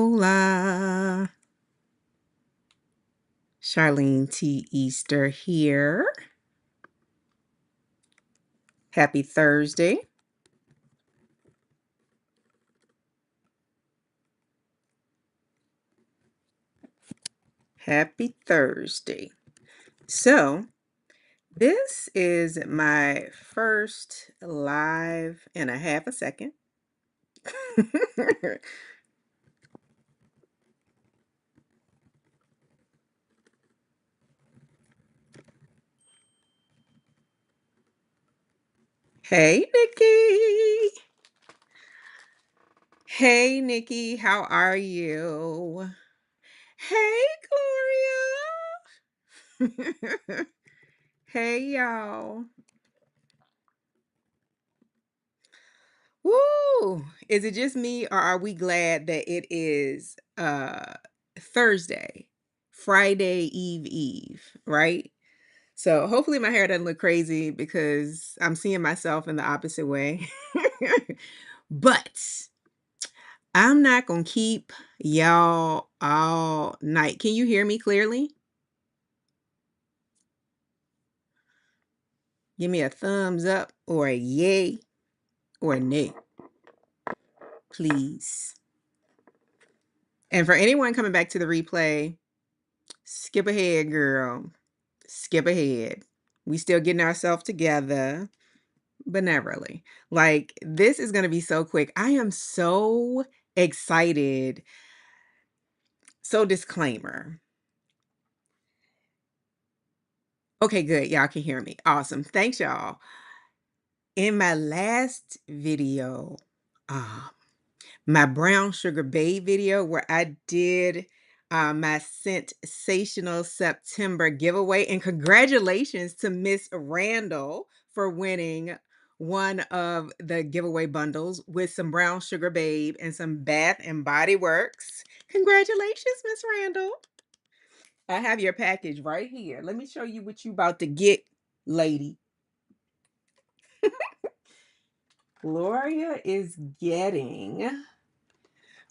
Hola. Charlene T. Easter here. Happy Thursday. Happy Thursday. So, this is my first live in a half a second. Hey, Nikki. Hey, Nikki. How are you? Hey, Gloria. Hey, y'all. Woo! Is it just me or are we glad that it is Thursday, Friday Eve, right? So hopefully my hair doesn't look crazy because I'm seeing myself in the opposite way. But I'm not going to keep y'all all night. Can you hear me clearly? Give me a thumbs up or a yay or a nay, please. And for anyone coming back to the replay, skip ahead, girl. Skip ahead. We still getting ourselves together, but not really. Like, this is going to be so quick. I am so excited. So, disclaimer. Okay, good. Y'all can hear me. Awesome. Thanks, y'all. In my last video, my brown sugar babe video where I did my sensational September giveaway. And congratulations to Miss Randall for winning one of the giveaway bundles with some brown sugar babe and some Bath and Body Works. Congratulations, Miss Randall. I have your package right here. Let me show you what you about to get, lady. Gloria is getting,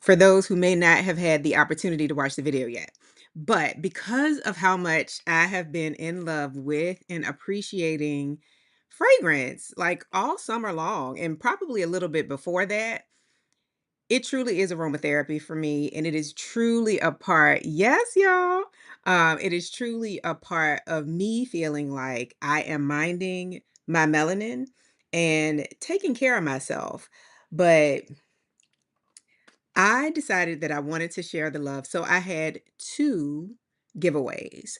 for those who may not have had the opportunity to watch the video yet. But because of how much I have been in love with and appreciating fragrance, like all summer long, and probably a little bit before that, it truly is aromatherapy for me. And it is truly a part, yes, y'all. It is truly a part of me feeling like I am minding my melanin and taking care of myself. But I decided that I wanted to share the love. So I had two giveaways.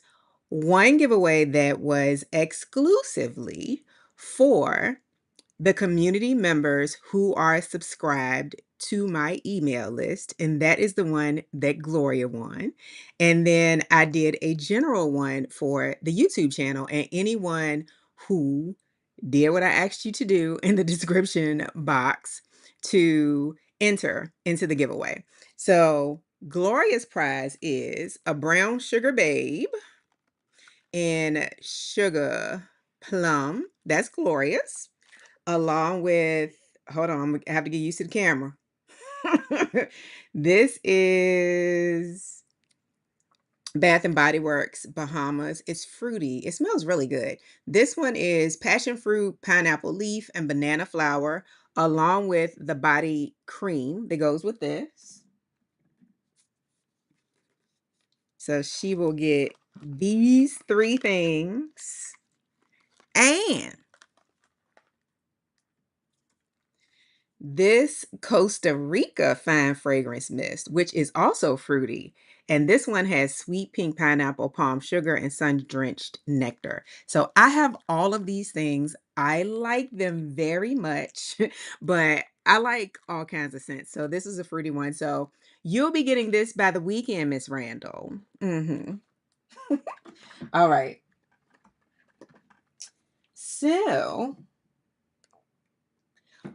One giveaway that was exclusively for the community members who are subscribed to my email list, and that is the one that Gloria won. And then I did a general one for the YouTube channel and anyone who did what I asked you to do in the description box to enter into the giveaway. So Gloria's prize is a brown sugar babe in sugar plum. That's Gloria's. Along with, hold on, I have to get used to the camera. This is Bath and Body Works Bahamas. It's fruity. It smells really good. This one is passion fruit, pineapple leaf, and banana flower, along with the body cream that goes with this. So she will get these three things. And this Costa Rica fine fragrance mist, which is also fruity. And this one has sweet pink pineapple, palm sugar, and sun-drenched nectar. So I have all of these things. I like them very much, but I like all kinds of scents. So this is a fruity one. So you'll be getting this by the weekend, Miss Randall. All right. So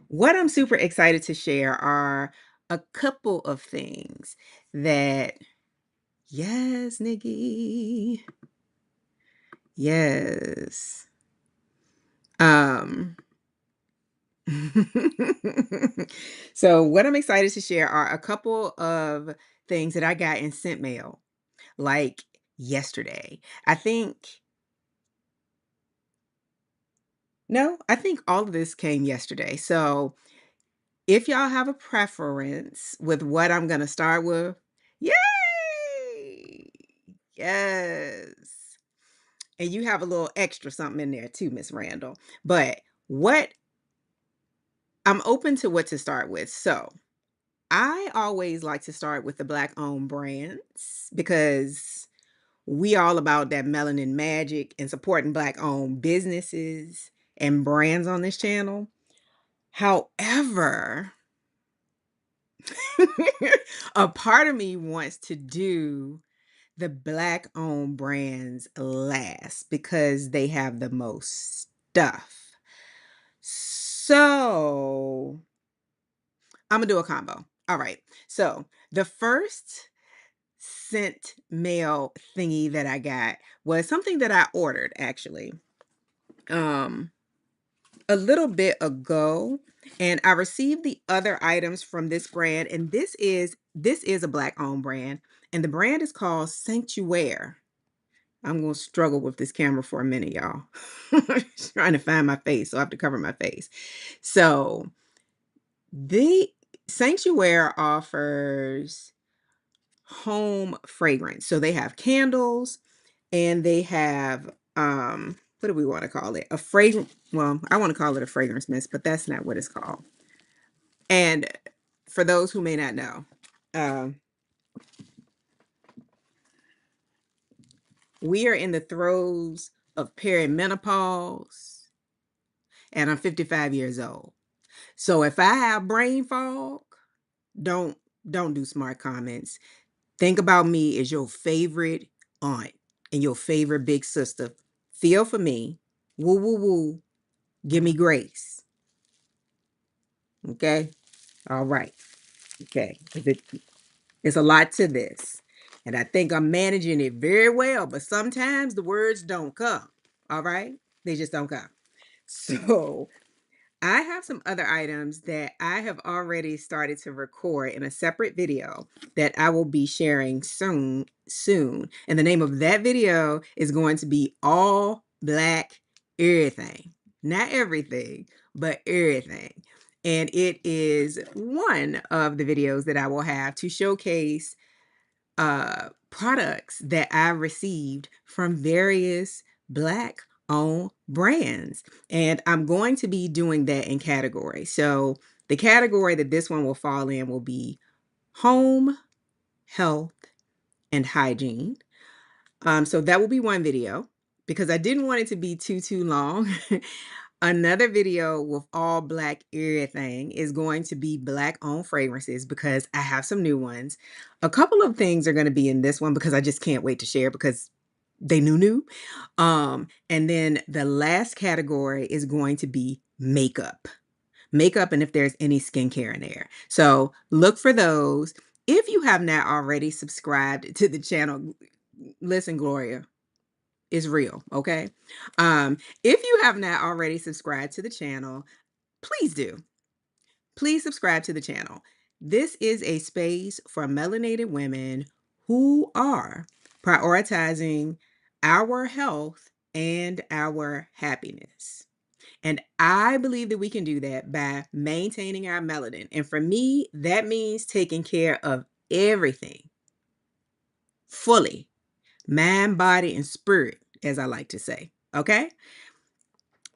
what I'm super excited to share are a couple of things that, yes, Nikki, yes. Um, So what I'm excited to share are a couple of things that I got in scent mail, like yesterday. I think all of this came yesterday. So if y'all have a preference with what I'm gonna start with, yay! Yes. And you have a little extra something in there too, Miss Randall. But what I'm open to what to start with. So I always like to start with the Black owned brands because we all about that melanin magic and supporting Black owned businesses and brands on this channel. However, a part of me wants to do the Black owned brands last because they have the most stuff. So I'm gonna do a combo. All right. So the first scent mail thingy that I got was something that I ordered actually um a little bit ago, and I received the other items from this brand, and this is a Black owned brand, and the brand is called Sanctuaire. I'm gonna struggle with this camera for a minute, y'all. Trying to find my face, so I have to cover my face. So the Sanctuaire offers home fragrance. So they have candles and they have what do we want to call it? A fragrance, well, I want to call it a fragrance mist, but that's not what it's called. And for those who may not know, um we are in the throes of perimenopause and I'm 55 years old. So if I have brain fog, don't don't do smart comments. Think about me as your favorite aunt and your favorite big sister. Feel for me. Woo, woo, woo. Give me grace. Okay? All right. Okay. 'Cause it's a lot to this. And I think I'm managing it very well, but sometimes the words don't come. All right? They just don't come. So I have some other items that I have already started to record in a separate video that I will be sharing soon. And the name of that video is going to be All Black Everything. Not everything, but everything. And it is one of the videos that I will have to showcase products that I received from various Black owned brands. And I'm going to be doing that in categories. So the category that this one will fall in will be home, health, and hygiene. So that will be one video because I didn't want it to be too long. Another video with all Black everything is going to be Black owned fragrances because I have some new ones. A couple of things are going to be in this one because I just can't wait to share because they new. And then the last category is going to be makeup. Makeup and if there's any skincare in there. So look for those. If you have not already subscribed to the channel, listen, Gloria, it's real, okay? If you have not already subscribed to the channel, please do. Please subscribe to the channel. This is a space for melanated women who are prioritizing our health and our happiness. And I believe that we can do that by maintaining our melanin. And for me, that means taking care of everything fully, mind, body, and spirit, as I like to say. Okay?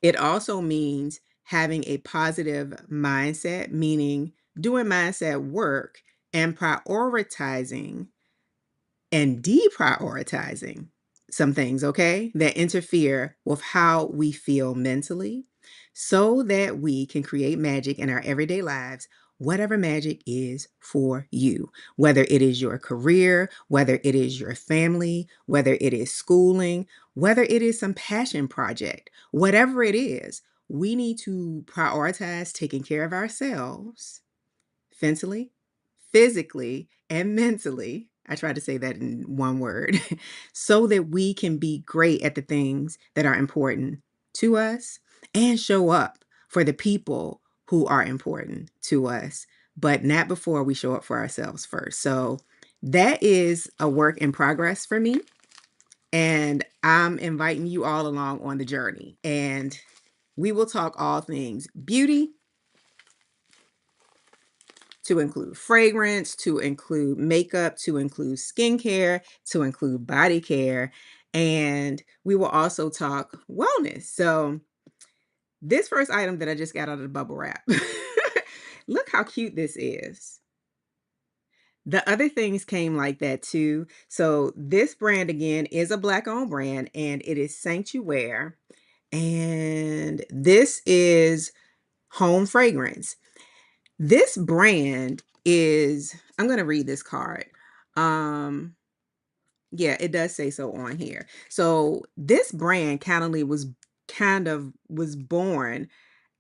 It also means having a positive mindset, meaning doing mindset work and prioritizing and deprioritizing some things, okay, that interfere with how we feel mentally so that we can create magic in our everyday lives, whatever magic is for you, whether it is your career, whether it is your family, whether it is schooling, whether it is some passion project, whatever it is, we need to prioritize taking care of ourselves mentally, physically, and mentally. I try to say that in one word so that we can be great at the things that are important to us and show up for the people who are important to us but not before we show up for ourselves first. So that is a work in progress for me. And I'm inviting you all along on the journey. And we will talk all things beauty, to include fragrance, to include makeup, to include skincare, to include body care. And we will also talk wellness. So this first item that I just got out of the bubble wrap, look how cute this is. The other things came like that too. So this brand again is a Black-owned brand, and it is Sanctuaire. And this is home fragrance. This brand is, I'm going to read this card. Yeah, it does say so on here. So this brand kind of was born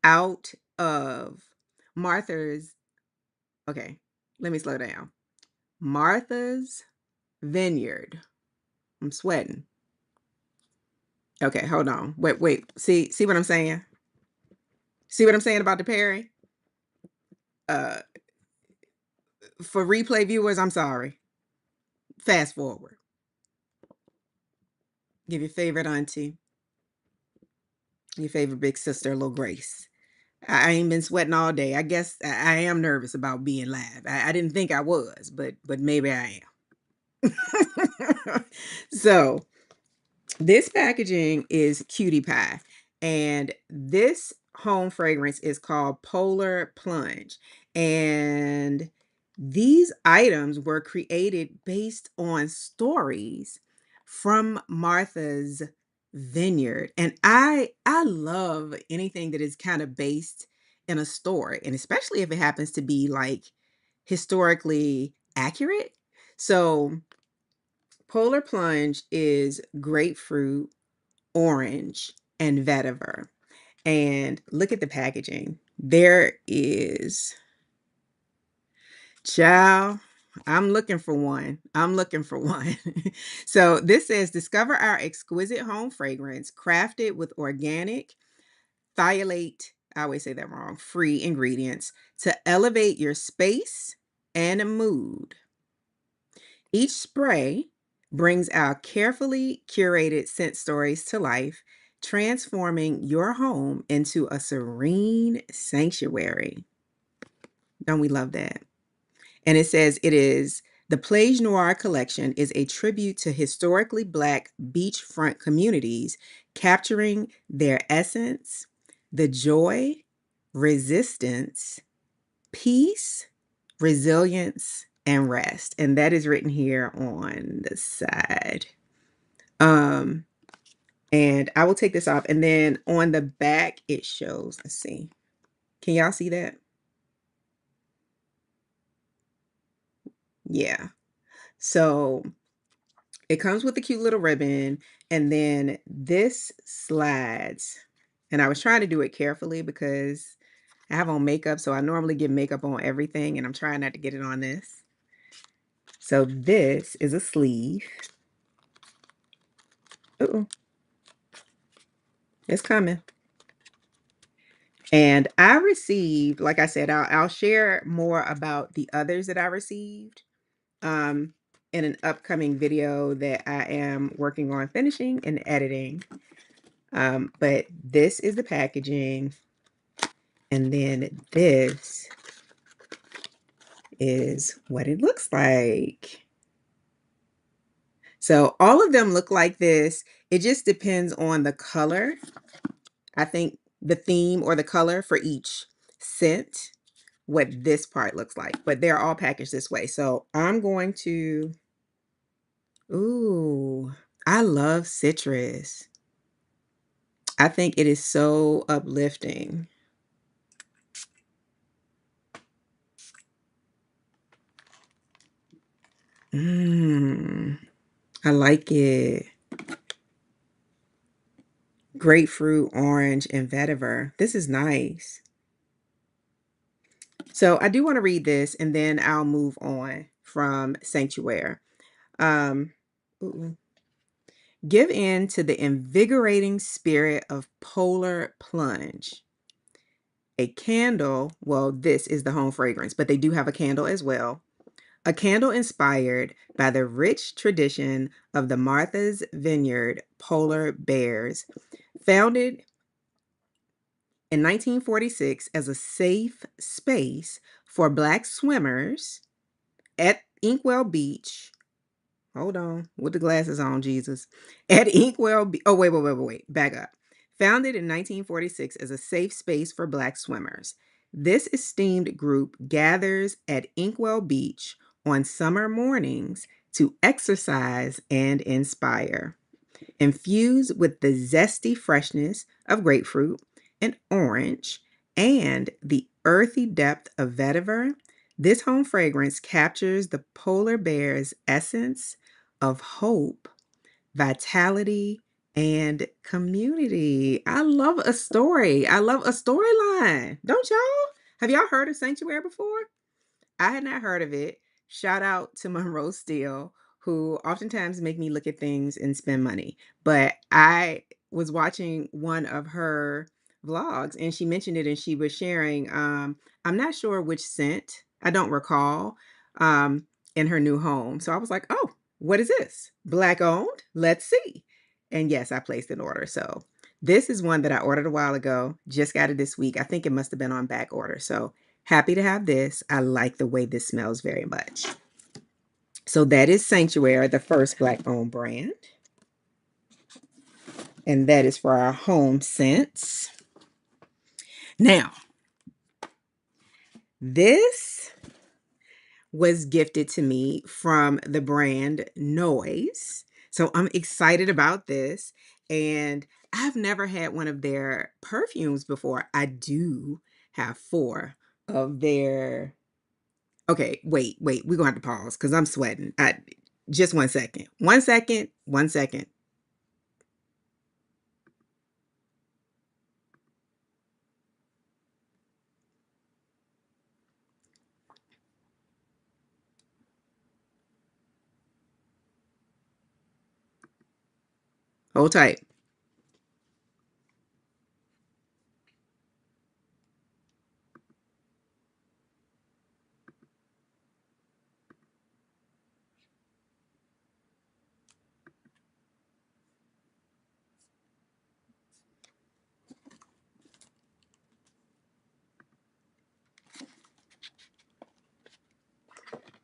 out of Martha's. Okay, let me slow down. Martha's Vineyard. I'm sweating. Okay, hold on. Wait. See what I'm saying? See what I'm saying about the pairing? Uh, for replay viewers, I'm sorry. Fast forward. Give your favorite auntie, your favorite big sister, a little grace. I ain't been sweating all day. I guess I am nervous about being live. I didn't think I was, but maybe I am. So this packaging is cutie pie, and this home fragrance is called Polar Plunge. And these items were created based on stories from Martha's Vineyard. And I love anything that is kind of based in a story, and especially if it happens to be like historically accurate. So Polar Plunge is grapefruit, orange, and vetiver. And look at the packaging. There is, child, I'm looking for one. I'm looking for one. So this says, discover our exquisite home fragrance crafted with organic, phthalate, I always say that wrong, free ingredients to elevate your space and mood. Each spray brings our carefully curated scent stories to life, transforming your home into a serene sanctuary. Don't we love that? And it says it is the Plage Noir collection is a tribute to historically Black beachfront communities, capturing their essence, the joy, resistance, peace, resilience, and rest. And that is written here on the side. Um, and I will take this off. And then on the back, it shows, let's see. Can y'all see that? Yeah. So it comes with a cute little ribbon, and then this slides. And I was trying to do it carefully because I have on makeup, so I normally get makeup on everything, and I'm trying not to get it on this. So this is a sleeve. Ooh, it's coming. And I received, like I said, I'll share more about the others that I received um, in an upcoming video that I am working on finishing and editing. But this is the packaging. And then this is what it looks like. So all of them look like this. It just depends on the color. I think the theme or the color for each scent, what this part looks like, but they're all packaged this way. So I'm going to, ooh, I love citrus. I think it is so uplifting. I like it. Grapefruit, orange, and vetiver. This is nice. So I do want to read this, and then I'll move on from Sanctuaire. Um, ooh. Give in to the invigorating spirit of Polar Plunge. a candle. Well, this is the home fragrance, but they do have a candle as well. A candle inspired by the rich tradition of the Martha's Vineyard polar bears, founded in 1946 as a safe space for Black swimmers at Inkwell Beach. Hold on, with the glasses on, Jesus. At Inkwell Beach. Oh, wait. Back up. Founded in 1946 as a safe space for Black swimmers, this esteemed group gathers at Inkwell Beach on summer mornings to exercise and inspire. Infused with the zesty freshness of grapefruit and orange and the earthy depth of vetiver, this home fragrance captures the polar bear's essence of hope, vitality, and community. I love a story. I love a storyline. Don't y'all? Have y'all heard of Sanctuaire before? I had not heard of it. Shout out to Monroe Steele, who oftentimes make me look at things and spend money. But I was watching one of her vlogs and she mentioned it and she was sharing, I'm not sure which scent, I don't recall, in her new home. So I was like, oh, what is this? Black owned? Let's see. And yes, I placed an order. So this is one that I ordered a while ago, just got it this week. I think it must have been on back order. So happy to have this. I like the way this smells very much. So that is Sanctuaire, the first Black owned brand. And that is for our home scents. Now, this was gifted to me from the brand Noyz. So I'm excited about this. And I've never had one of their perfumes before. I do have 4 of their. Okay, wait. We're going to have to pause because I'm sweating. Just 1 second. 1 second. 1 second. Hold tight.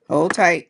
Hold tight.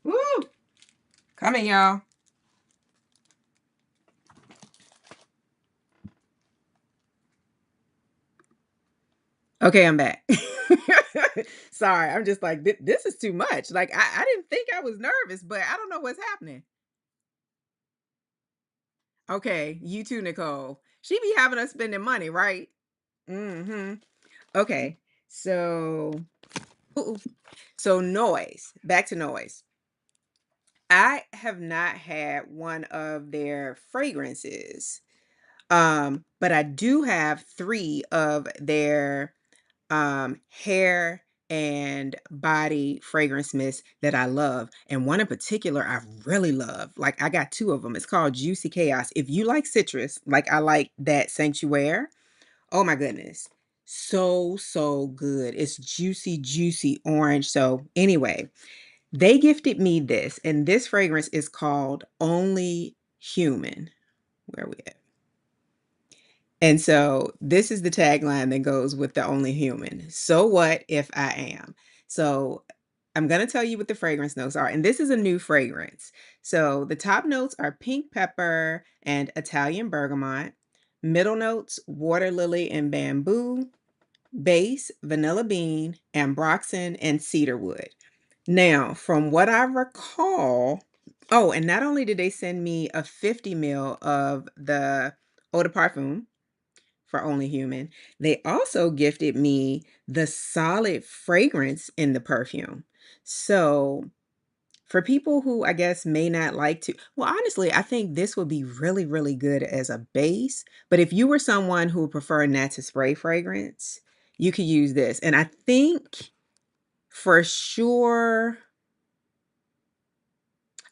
Woo! Coming, y'all. Okay, I'm back. Sorry, I'm just like, this is too much. Like, I didn't think I was nervous, but I don't know what's happening. Okay, you too, Nicole. She be having us spending money, right? Mm-hmm. Okay, so, ooh, so Noyz. Back to Noyz. I have not had one of their fragrances, but I do have 3 of their hair and body fragrance mists that I love. And one in particular I really love. Like I got 2 of them. It's called Juicy Chaos. If you like citrus, like I like that Sanctuaire. Oh my goodness. So good. It's juicy, juicy orange. So anyway, they gifted me this, and this fragrance is called Only Human. Where are we at? And so this is the tagline that goes with the Only Human. So what if I am? So I'm going to tell you what the fragrance notes are. And this is a new fragrance. So the top notes are pink pepper and Italian bergamot. Middle notes, water lily and bamboo. Base, vanilla bean, ambroxan, and cedarwood. Now, from what I recall, oh, and not only did they send me a 50 ml of the eau de parfum for Only Human, they also gifted me the solid fragrance in the perfume. So for people who I guess may not like to, well, honestly, I think this would be really, really good as a base. But if you were someone who would prefer not to spray fragrance, you could use this. And I think for sure,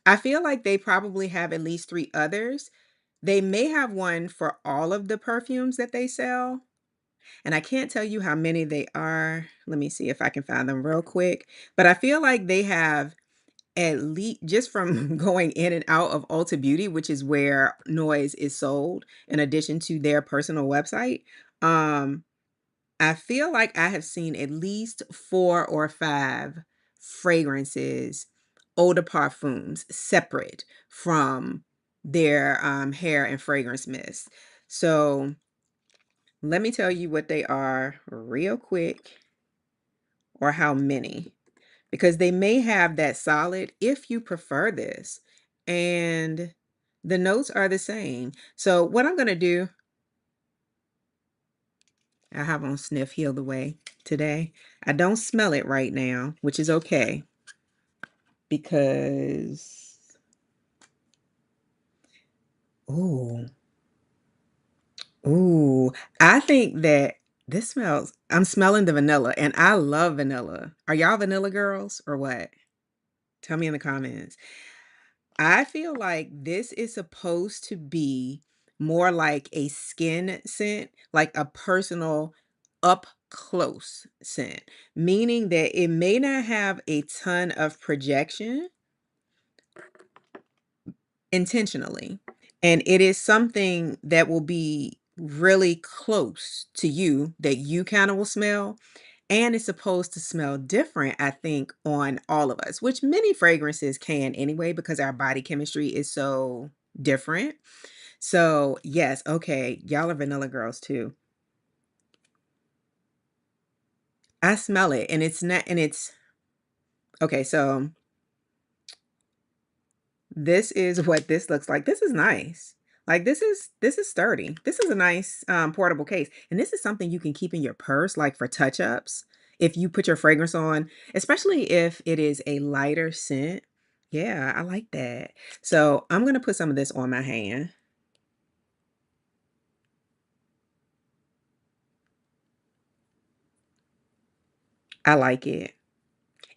I feel like they probably have at least 3 others. They may have one for all of the perfumes that they sell. And I can't tell you how many they are. Let me see if I can find them real quick. But I feel like they have at least, just from going in and out of Ulta Beauty, which is where Noyz is sold, in addition to their personal website. Um, I feel like I have seen at least 4 or 5 fragrances, eau de parfums, separate from their hair and fragrance mist. So let me tell you what they are real quick, or how many, because they may have that solid if you prefer this. And the notes are the same. So what I'm going to do, I have on Sniff Heal the Way today. I don't smell it right now, which is okay, because, ooh, ooh, I think that this smells, I'm smelling the vanilla, and I love vanilla. Are y'all vanilla girls or what? Tell me in the comments. I feel like this is supposed to be more like a skin scent, like a personal up close scent, meaning that it may not have a ton of projection intentionally. And it is something that will be really close to you that you kind of will smell. And it's supposed to smell different, I think, on all of us, which many fragrances can anyway, because our body chemistry is so different. So, yes, okay, y'all are vanilla girls too. I smell it, and it's not, and it's okay. So, this is what this looks like. This is nice. Like this is sturdy. This is a nice portable case. And this is something you can keep in your purse, like for touch-ups. If you put your fragrance on, especially if it is a lighter scent. Yeah, I like that. So I'm gonna put some of this on my hand. I like it.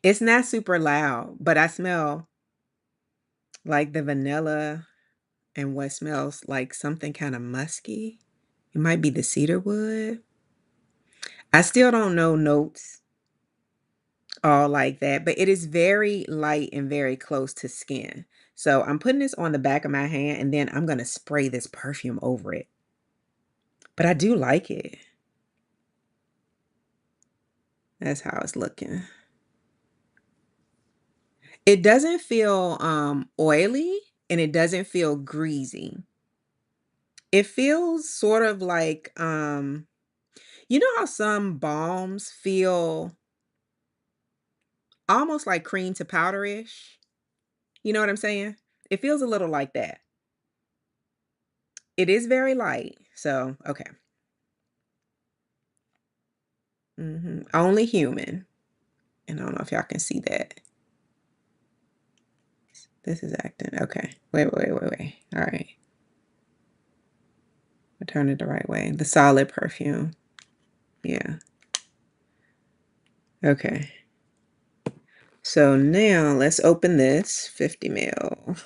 It's not super loud, but I smell like the vanilla and what smells like something kind of musky. It might be the cedar wood. I still don't know notes all like that, but it is very light and very close to skin. So I'm putting this on the back of my hand, and then I'm going to spray this perfume over it. But I do like it. That's how it's looking. It doesn't feel oily, and it doesn't feel greasy. It feels sort of like you know how some balms feel almost like cream to powderish? You know what I'm saying? It feels a little like that. It is very light. So, okay. Only Human. And I don't know if y'all can see that. This is acting. Okay. Wait. All right. I turn it the right way. The solid perfume. Yeah. Okay. So now let's open this 50 ml.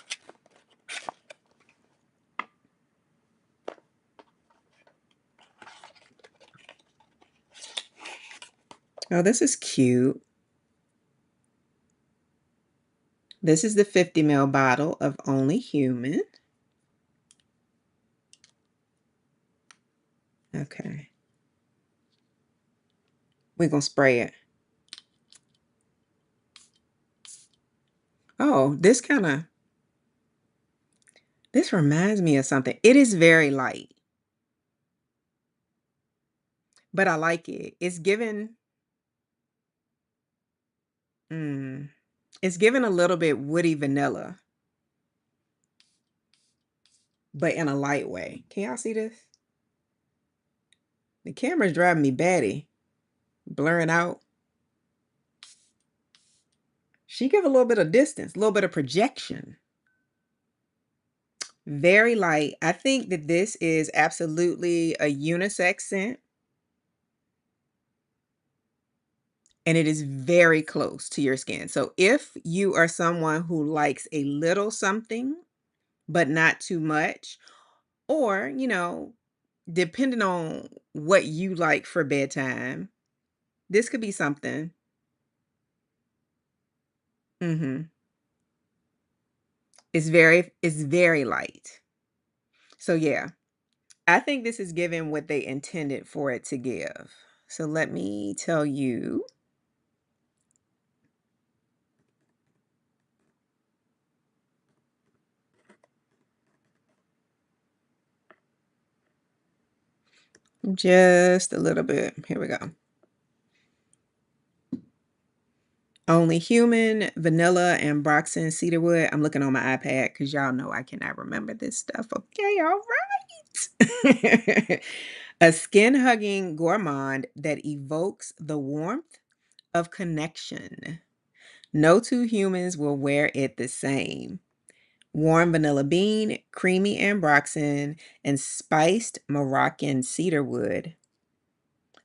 Oh, this is cute. This is the 50 ml bottle of Only Human. Okay. We're going to spray it. Oh, this reminds me of something. It is very light, but I like it. It's given a little bit woody vanilla, but in a light way. Can y'all see this? The camera's driving me batty, blurring out. She give a little bit of distance, a little bit of projection. Very light. I think that this is absolutely a unisex scent. And it is very close to your skin. So if you are someone who likes a little something, but not too much, or, depending on what you like for bedtime, this could be something. Mhm. It's very light. So yeah, I think this is giving what they intended for it to give. So let me tell you. Just a little bit. Here we go. Only Human, Vanilla, and Broxton Cedarwood. I'm looking on my iPad because y'all know I cannot remember this stuff. Okay, all right. A skin-hugging gourmand that evokes the warmth of connection. No two humans will wear it the same. Warm vanilla bean, creamy ambroxan, and spiced Moroccan cedarwood.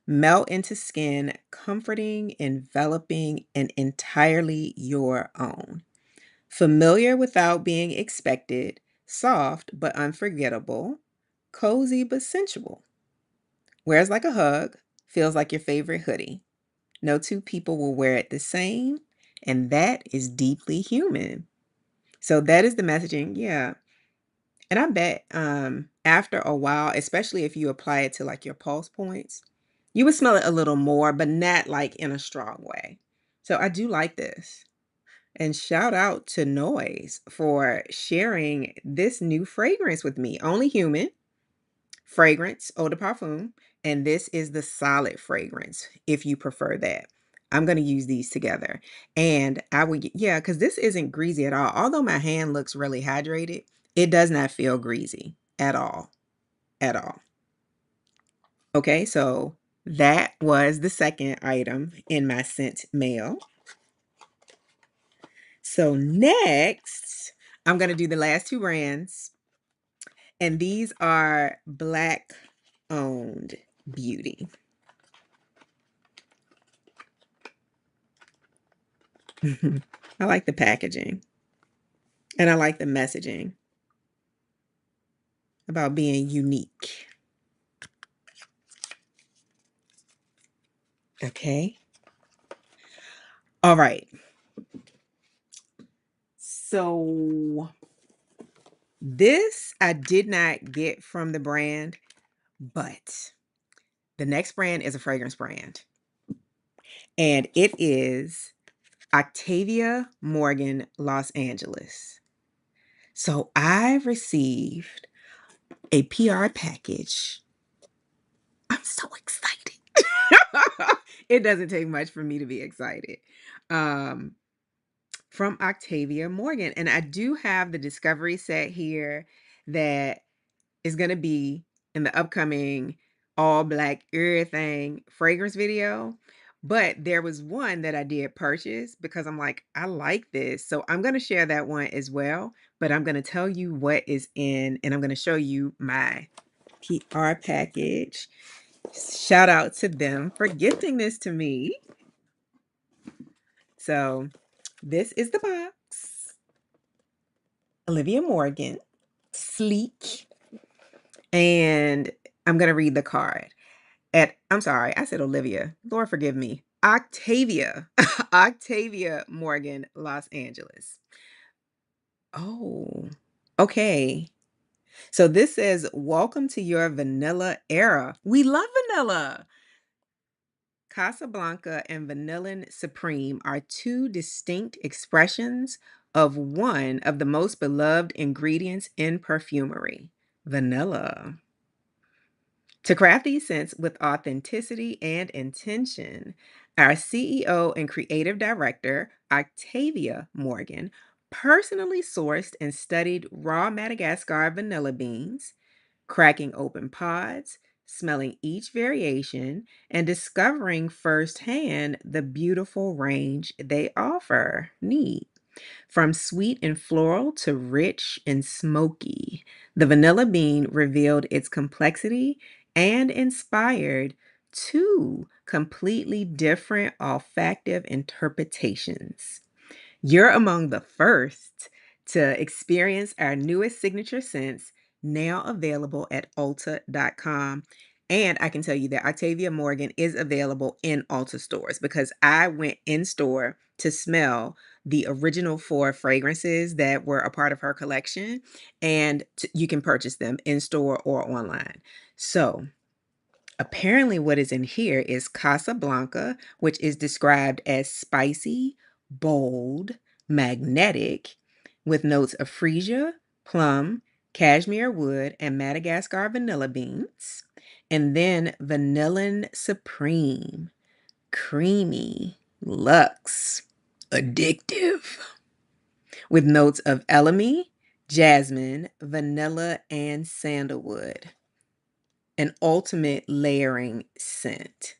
Melt into skin, comforting, enveloping, and entirely your own. Familiar without being expected, soft but unforgettable, cozy but sensual. Wears like a hug, feels like your favorite hoodie. No two people will wear it the same, and that is deeply human. So that is the messaging. Yeah. And I bet after a while, especially if you apply it to like your pulse points, you would smell it a little more, but not like in a strong way. So I do like this. And shout out to Noyz for sharing this new fragrance with me. Only Human fragrance, eau de parfum. And this is the solid fragrance if you prefer that. I'm going to use these together. And I would, yeah, because this isn't greasy at all. Although my hand looks really hydrated, it does not feel greasy at all. At all. Okay, so that was the second item in my scent mail. So next, I'm going to do the last two brands. And these are Black owned beauty. I like the packaging. And I like the messaging about being unique. Okay. All right. So this I did not get from the brand, but the next brand is a fragrance brand. And it is Octavia Morgan, Los Angeles. So I received a PR package. I'm so excited. It doesn't take much for me to be excited. Um, from Octavia Morgan. And I do have the discovery set here that is going to be in the upcoming all black everything fragrance video. But there was one that I did purchase because I'm like, I like this. So I'm going to share that one as well. But I'm going to tell you what is in, and I'm going to show you my PR package. Shout out to them for gifting this to me. So this is the box. Olivia Morgan, sleek. And I'm going to read the card. I'm sorry, I said Olivia. Lord forgive me. Octavia. Octavia Morgan, Los Angeles. Oh, okay. So this says, welcome to your vanilla era. We love vanilla. Casablanca and Vanillin Supreme are two distinct expressions of one of the most beloved ingredients in perfumery, vanilla. To craft these scents with authenticity and intention, our CEO and creative director, Octavia Morgan, personally sourced and studied raw Madagascar vanilla beans, cracking open pods, smelling each variation, and discovering firsthand the beautiful range they offer. Neat. From sweet and floral to rich and smoky, the vanilla bean revealed its complexity and inspired two completely different olfactive interpretations. You're among the first to experience our newest signature scents, now available at Ulta.com. And I can tell you that Octavia Morgan is available in Ulta stores because I went in store to smell the original four fragrances that were a part of her collection, and you can purchase them in store or online. So, apparently, what is in here is Casablanca, which is described as spicy, bold, magnetic, with notes of freesia, plum, cashmere wood, and Madagascar vanilla beans. And then Vanillin Supreme, creamy, luxe, addictive, with notes of elemi, jasmine, vanilla, and sandalwood. An ultimate layering scent.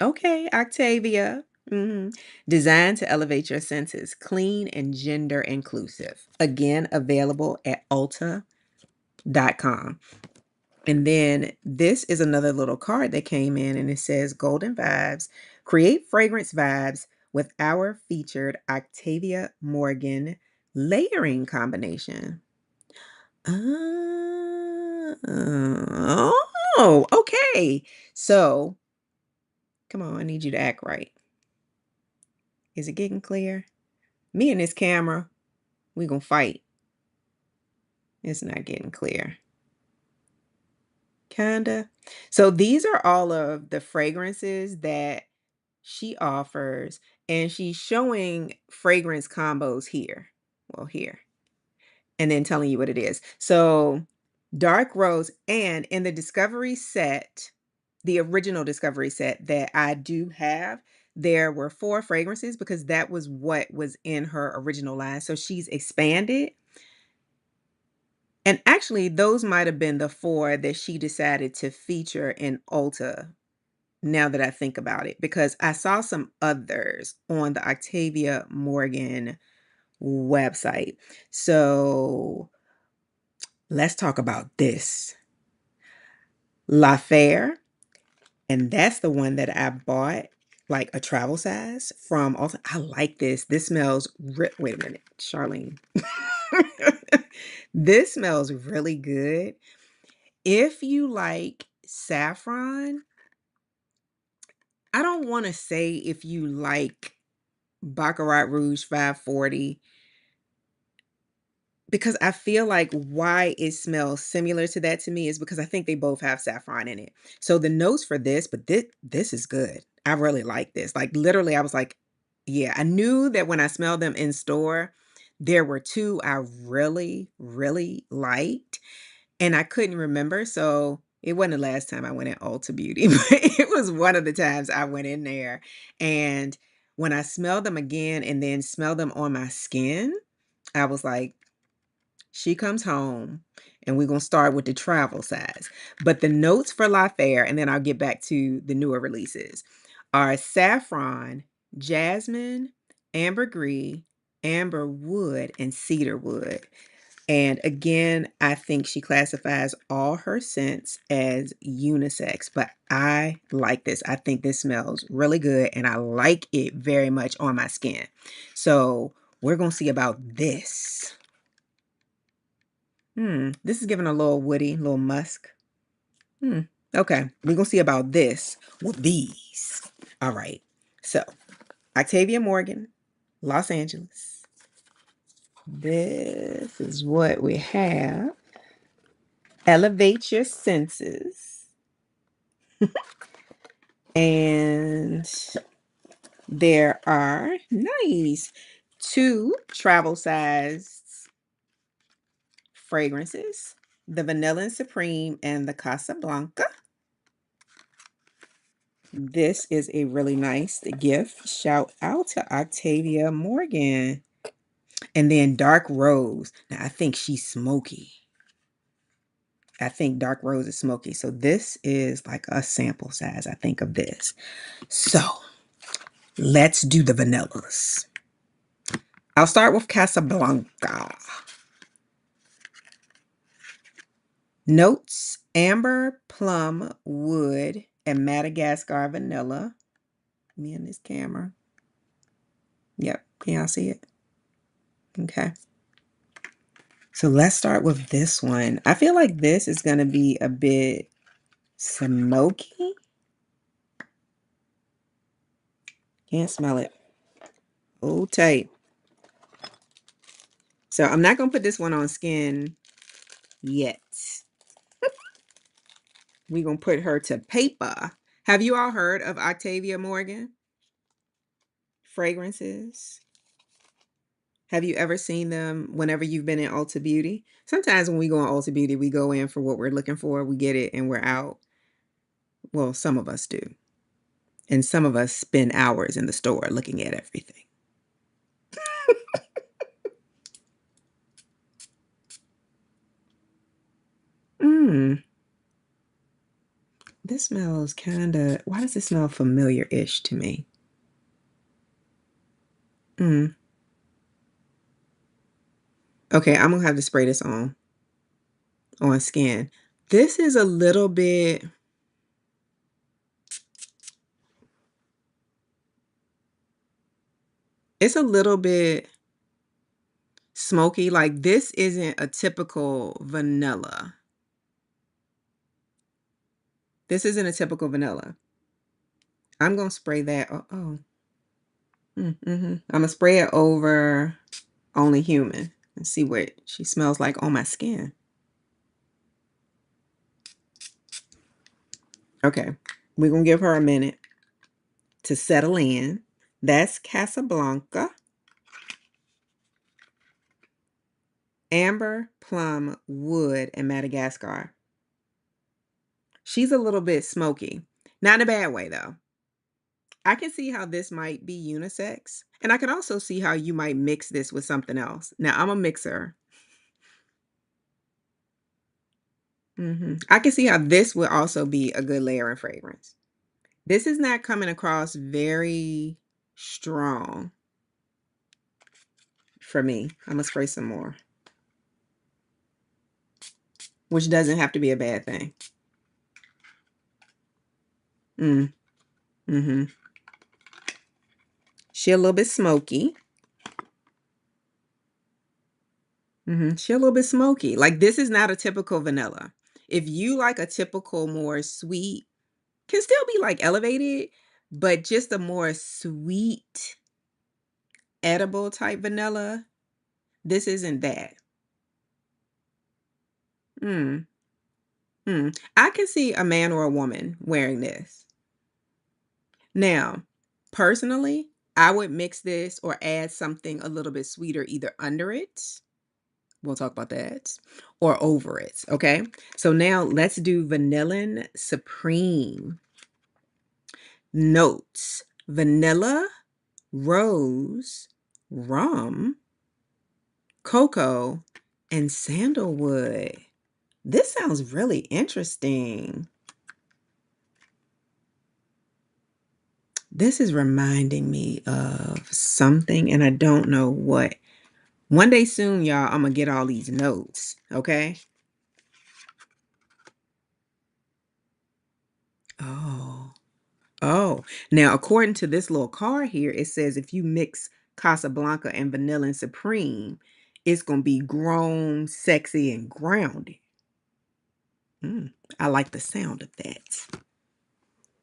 Okay, Octavia. Designed to elevate your senses, clean and gender inclusive. Again, available at Ulta.com. And then this is another little card that came in and it says Golden Vibes. Create fragrance vibes with our featured Octavia Morgan layering combination. Oh, okay. So, come on, I need you to act right. Is it getting clear? Me and this camera, we gonna fight. It's not getting clear. Kinda. So these are all of the fragrances that she offers, and she's showing fragrance combos here. Well, here. And then telling you what it is. So, dark rose, and in the discovery set, the original discovery set that I do have, there were 4 fragrances because that was what was in her original line. So she's expanded. And actually, those might have been the 4 that she decided to feature in Ulta, now that I think about it, because I saw some others on the Octavia Morgan website. So let's talk about this. La Faire, and that's the one that I bought, like a travel size from also. I like this. This smells wait a minute, Charlene. This smells really good. If you like saffron, I don't want to say if you like Baccarat Rouge 540, because I feel like why it smells similar to that to me is because I think they both have saffron in it. So the notes for this, but this is good. I really like this. Like literally, I was like, yeah, I knew that when I smelled them in store, there were 2 I really, really liked, and I couldn't remember. So it wasn't the last time I went in Ulta Beauty, but it was one of the times I went in there. And when I smelled them again and then smelled them on my skin, I was like, she comes home, and we're gonna start with the travel size. But the notes for La Faire, and then I'll get back to the newer releases, are saffron, jasmine, ambergris, amber wood, and cedar wood. And again, I think she classifies all her scents as unisex, but I like this. I think this smells really good, and I like it very much on my skin. So we're gonna see about this. This is giving a little woody, little musk. Okay, we're gonna see about this. Well, these. All right. So, Octavia Morgan, Los Angeles. This is what we have. Elevate your senses. And there are nice 2 travel sized fragrances, the Vanilla and Supreme and the Casablanca. This is a really nice gift. Shout out to Octavia Morgan. And then Dark Rose. Now, I think she's smoky. I think Dark Rose is smoky. So this is like a sample size, I think, of this. So let's do the vanillas. I'll start with Casablanca. Notes: amber, plum, wood, and Madagascar vanilla. Me and this camera. Yep. Can y'all see it? Okay. So let's start with this one. I feel like this is going to be a bit smoky. Can't smell it. Oh, tight. So I'm not going to put this one on skin yet. We're going to put her to paper. Have you all heard of Octavia Morgan fragrances? Have you ever seen them whenever you've been in Ulta Beauty? Sometimes when we go in Ulta Beauty, we go in for what we're looking for. We get it and we're out. Well, some of us do. And some of us spend hours in the store looking at everything. This smells kind of, why does it smell familiar-ish to me? Okay, I'm gonna have to spray this on skin. This is a little bit, it's a little bit smoky. Like this isn't a typical vanilla. This isn't a typical vanilla. I'm gonna spray that. I'm gonna spray it over Only Human and see what she smells like on my skin. Okay, we're gonna give her a minute to settle in. That's Casablanca. Amber, plum, wood, and Madagascar. She's a little bit smoky. Not in a bad way, though. I can see how this might be unisex. And I can also see how you might mix this with something else. Now, I'm a mixer. I can see how this would also be a good layering fragrance. This is not coming across very strong for me. I'm going to spray some more, which doesn't have to be a bad thing. She a little bit smoky. She a little bit smoky. Like this is not a typical vanilla. If you like a typical more sweet, can still be like elevated, but just a more sweet, edible type vanilla, this isn't that. I can see a man or a woman wearing this. Now, personally, I would mix this or add something a little bit sweeter either under it. We'll talk about that. Or over it. Okay. So now let's do Vanillin Supreme. Notes: vanilla, rose, rum, cocoa, and sandalwood. This sounds really interesting. This is reminding me of something, and I don't know what. One day soon, y'all, I'm going to get all these notes. Okay. Oh, now according to this little card here, it says if you mix Casablanca and Vanilla and Supreme, it's going to be grown, sexy, and grounded. I like the sound of that.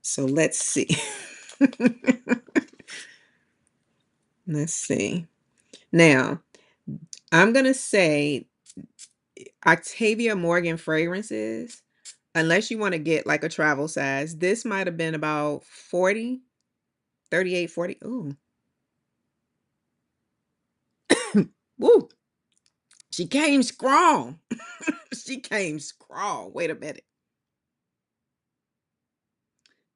So let's see. Let's see. Now, I'm gonna say Octavia Morgan fragrances, unless you want to get like a travel size, this might have been about 40, 38, 40. Ooh. Woo. She came strong. She came strong. Wait a minute.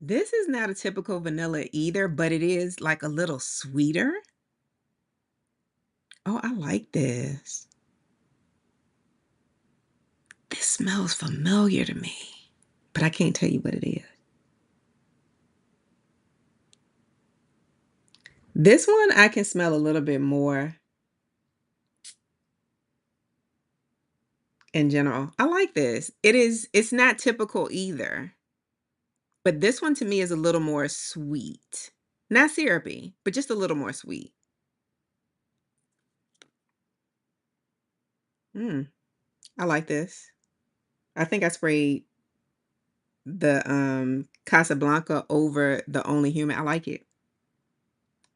This is not a typical vanilla either, but it is like a little sweeter. Oh, I like this. This smells familiar to me, but I can't tell you what it is. This one I can smell a little bit more in general. I like this. It's not typical either. But this one to me is a little more sweet. Not syrupy, but just a little more sweet. Mm, I like this. I think I sprayed the Casablanca over the Only Human. I like it.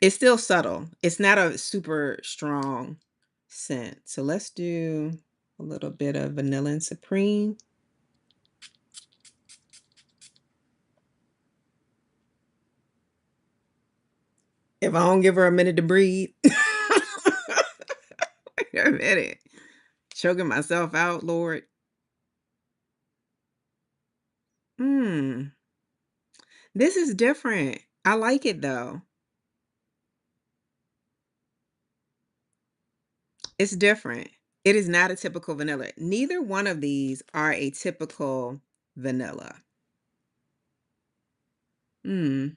It's still subtle. It's not a super strong scent. So let's do a little bit of Vanilla and Supreme. If I don't give her a minute to breathe. Wait a minute. Choking myself out, Lord. Hmm. This is different. I like it though. It's different. It is not a typical vanilla. Neither one of these are a typical vanilla. Hmm.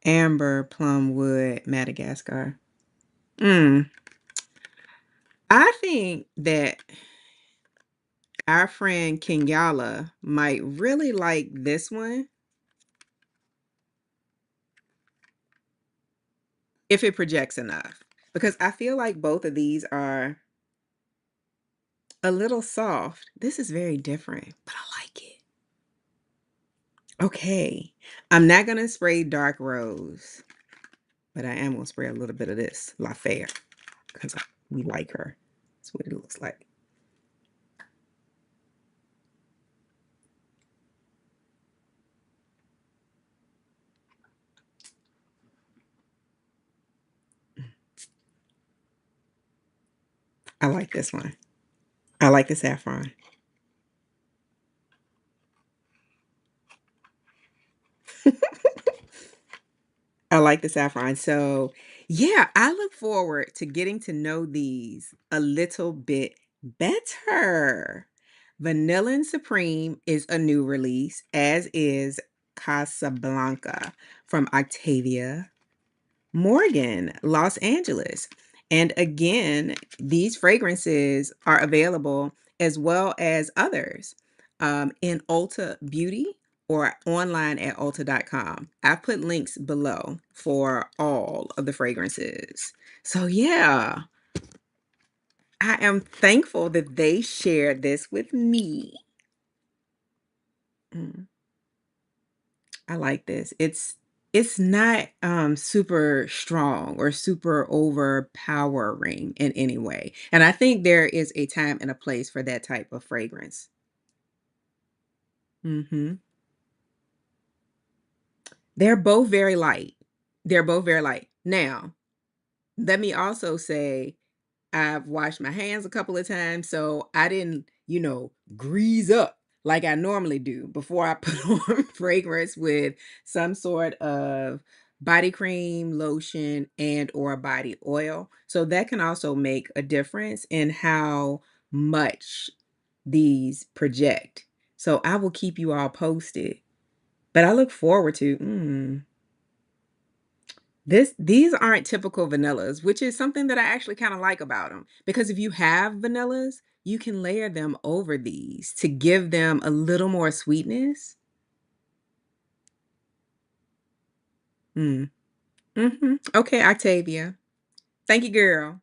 Amber, plumwood, Madagascar. Hmm. I think that our friend Kenyatta might really like this one if it projects enough. Because I feel like both of these are a little soft. This is very different, but I like it. Okay. I'm not going to spray dark rose, but I am going to spray a little bit of this La Faire because we like her. That's what it looks like. I like this one. I like the saffron. I like the saffron. So, yeah, I look forward to getting to know these a little bit better. Vanilla and Supreme is a new release, as is Casablanca from Octavia Morgan, Los Angeles. And again, these fragrances are available as well as others in Ulta Beauty or online at ulta.com. I put links below for all of the fragrances. So, yeah, I am thankful that they shared this with me. Mm. I like this. It's not super strong or super overpowering in any way. And I think there is a time and a place for that type of fragrance. Mhm. They're both very light. They're both very light. Now, let me also say I've washed my hands a couple of times, so I didn't, grease up like I normally do before I put on fragrance with some sort of body cream, lotion, and or body oil. So that can also make a difference in how much these project. So I will keep you all posted. But I look forward to these aren't typical vanillas, which is something that I actually kind of like about them. Because if you have vanillas, you can layer them over these to give them a little more sweetness. Mm. Okay, Octavia. Thank you, girl.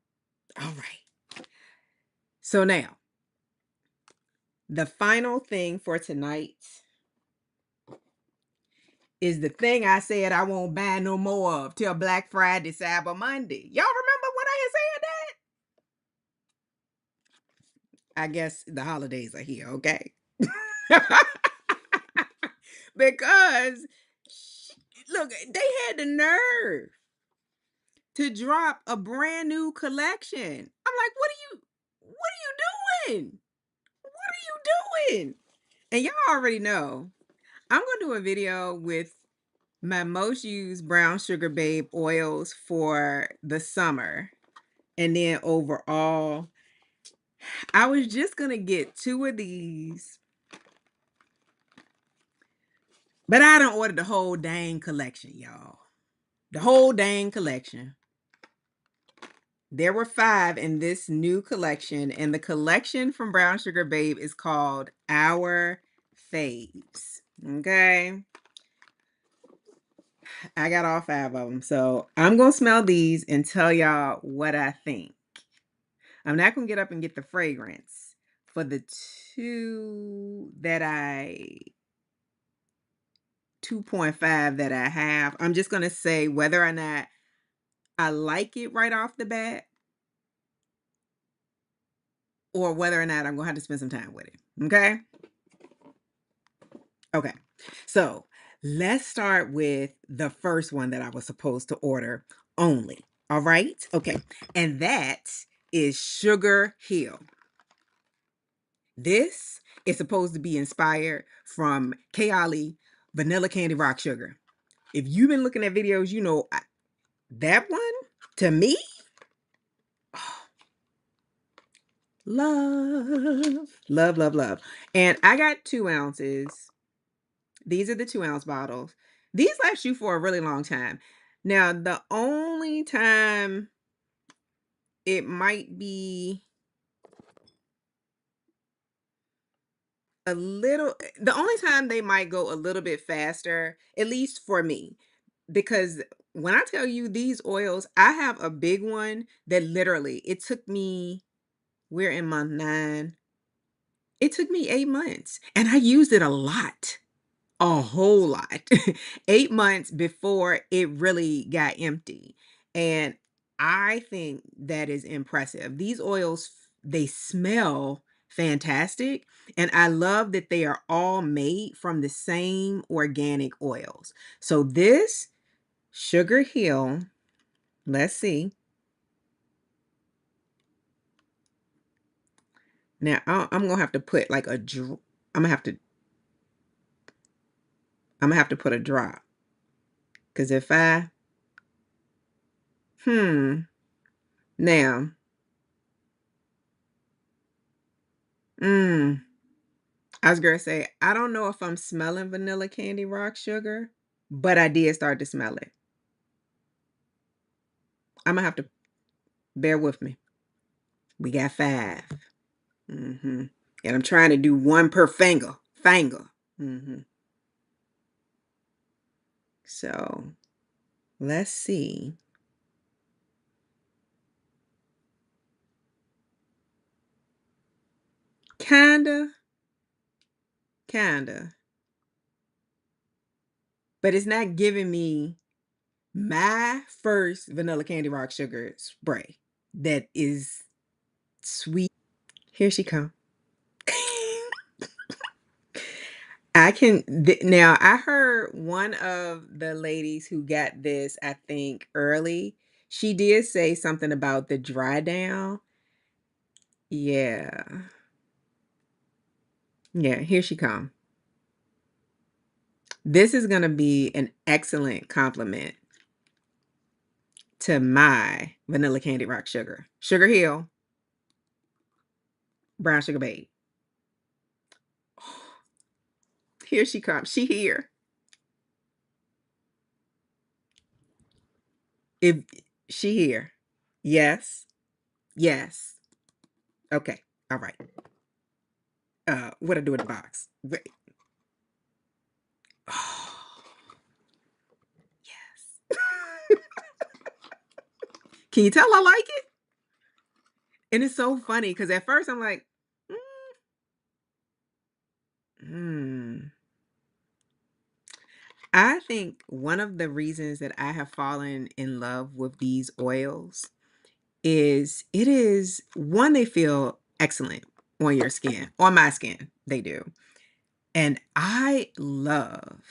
All right. So now, The final thing for tonight is the thing I said I won't buy no more of till Black Friday, Cyber Monday. Y'all remember when I had said that? I guess the holidays are here, okay? Because look, they had the nerve to drop a brand new collection. I'm like, what are you doing? What are you doing? And y'all already know I'm gonna do a video with my most used brown sugar babe oils for the summer. And then overall, I was just gonna get 2 of these, but I done ordered the whole dang collection, y'all. The whole dang collection. There were 5 in this new collection, and the collection from Brown Sugar Babe is called Our Faves. Okay. I got all 5 of them. So I'm going to smell these and tell y'all what I think. I'm not going to get up and get the fragrance for the 2.5 that I have. I'm just going to say whether or not I like it right off the bat or whether or not I'm going to have to spend some time with it. Okay? Okay. So let's start with the first one that I was supposed to order only. All right? Okay. And that is Sugar Hill. This is supposed to be inspired from heyyyy Vanilla Candy Rock Sugar. If you've been looking at videos, you know that one, to me, love, love, love, love. And I got 2 ounces. These are the 2-ounce bottles. These last you for a really long time. Now, the only time it might be the only time they might go a little bit faster, at least for me, because when I tell you these oils, I have a big one that literally it took me, we're in month 9. It took me 8 months and I used it a lot. A whole lot. 8 months before it really got empty. And I think that is impressive. These oils, they smell fantastic. And I love that they are all made from the same organic oils. So this Sugar Hill, let's see. Now I'm gonna have to put like I'm gonna have to put a drop. Because if now, I was gonna say, I don't know if I'm smelling vanilla candy rock sugar, but I did start to smell it. I'm gonna have to bear with me. We got 5. And I'm trying to do 1 per finger. So let's see. Kinda. But it's not giving me my first vanilla candy rock sugar spray that is here she come. Now I heard one of the ladies who got this, I think early, she did say something about the dry down. Yeah. Yeah, here she come. This is going to be an excellent compliment to my vanilla candy rock sugar. Sugar Hill, brown sugar babe. Here she comes. She here. If she here. Yes. Yes. Okay. All right. What I do in the box? Wait. Oh, yes. Can you tell I like it? And it's so funny because at first I'm like, mm, Mm. I think one of the reasons that I have fallen in love with these oils is it is one, they feel excellent on your skin, on my skin, they do. And I love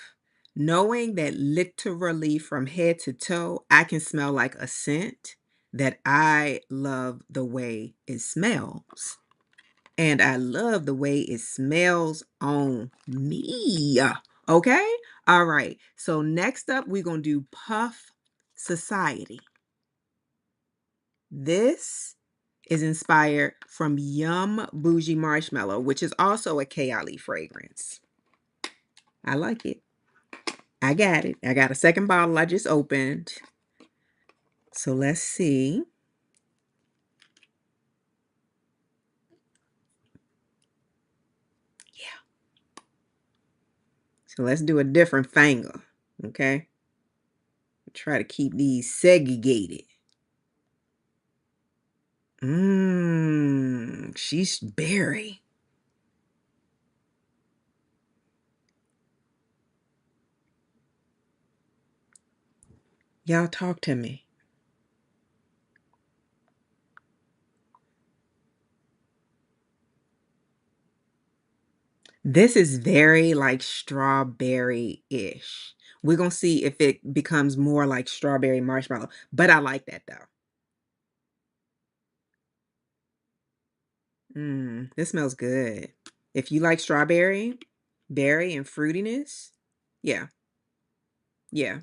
knowing that literally from head to toe, I can smell like a scent that I love the way it smells. And I love the way it smells on me. Okay? All right. So next up, we're going to do Puff Society. This is inspired from Yum Bougie Marshmallow, which is also a heyyyy fragrance. I like it. I got it. I got a second bottle I just opened. So let's see. Yeah. So let's do a different finger. Okay. Try to keep these segregated. She's berry. Y'all talk to me. This is very like strawberry-ish. We're gonna see if it becomes more like strawberry marshmallow, but I like that though. This smells good. If you like strawberry, berry, and fruitiness, yeah, yeah.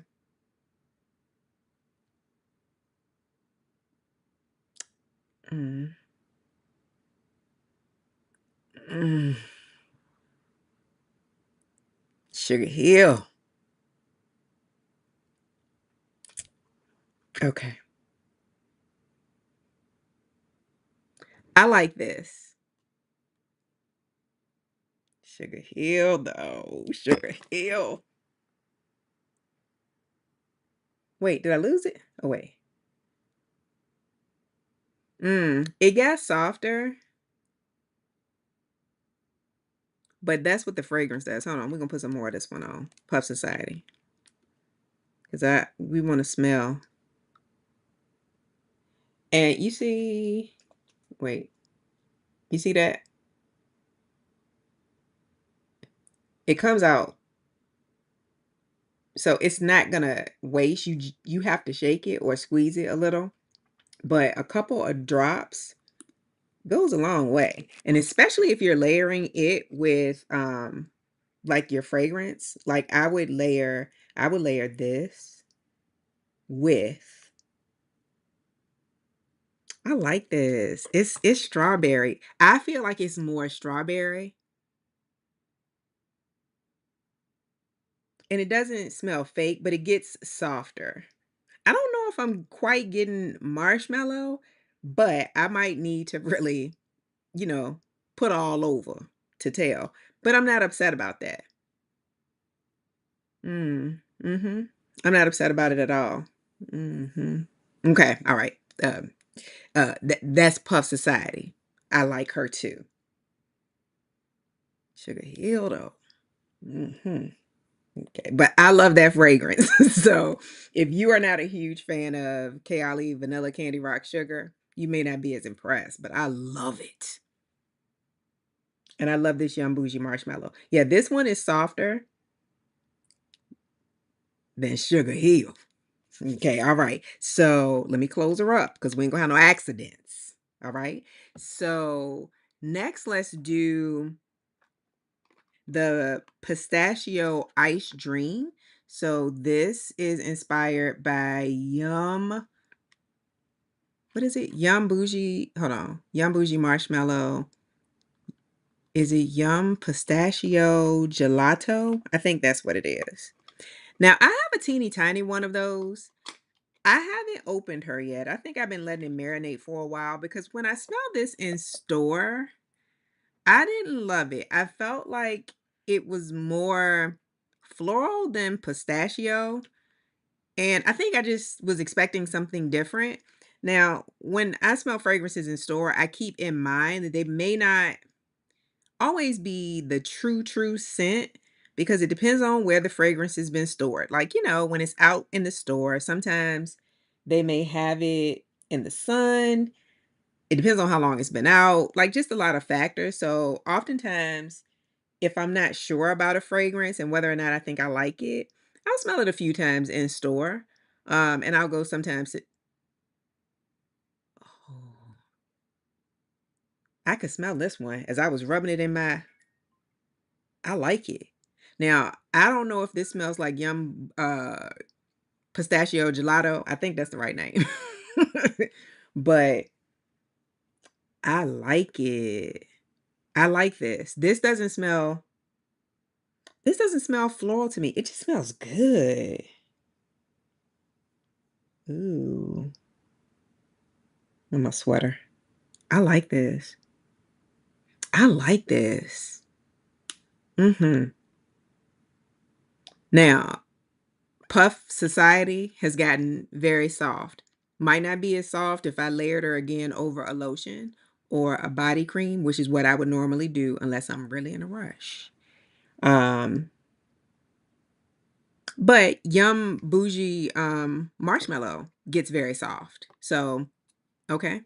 Mm, mm. Sugar Hill. Okay. I like this. Sugar Hill, though. Sugar Hill. Wait, did I lose it? Oh, wait. It got softer, but that's what the fragrance does. Hold on, we're gonna put some more of this one on. Puff Society. Because we want to smell. And you see, wait, you see that? It comes out. So it's not gonna waste. You have to shake it or squeeze it a little. But a couple of drops goes a long way. And especially if you're layering it with like your fragrance, like I would layer this with I like this. It's strawberry. I feel like it's more strawberry and it doesn't smell fake, but it gets softer. I don't know if I'm quite getting marshmallow, but I might need to really, you know, put all over to tell. But I'm not upset about that. Mhm. I'm not upset about it at all. Mhm. Okay, all right. That's Puff Society. I like her too. Sugar Hill though. Mhm. Okay, but I love that fragrance. So, if you are not a huge fan of Kayali Vanilla Candy Rock Sugar, you may not be as impressed, but I love it. And I love this Young Bougie Marshmallow. Yeah, this one is softer than Sugar Hill. Okay, all right. So let me close her up because we ain't gonna have no accidents. All right. So next, let's do the pistachio ice dream. So this is inspired by Yum. What is it? Yum Bougie. Hold on. Yum Bougie Marshmallow. Is it Yum Pistachio Gelato? I think that's what it is. Now I have a teeny tiny one of those. I haven't opened her yet. I think I've been letting it marinate for a while because when I smelled this in store, I didn't love it. I felt like it was more floral than pistachio. And I think I just was expecting something different. Now, when I smell fragrances in store, I keep in mind that they may not always be the true scent because it depends on where the fragrance has been stored. Like, when it's out in the store, sometimes they may have it in the sun. It depends on how long it's been out, like just a lot of factors. So oftentimes, if I'm not sure about a fragrance and whether or not I think I like it, I'll smell it a few times in store. And I'll go sometimes. Oh, I could smell this one as I was rubbing it in my. I like it. Now, I don't know if this smells like yum pistachio gelato. I think that's the right name. But I like it. I like this. This doesn't smell floral to me. It just smells good. Ooh, in my sweater. I like this. I like this. Mhm. Now, Puff Society has gotten very soft. Might not be as soft if I layered her again over a lotion or a body cream, which is what I would normally do unless I'm really in a rush. Um, but Yum Bougie Marshmallow gets very soft. So, okay.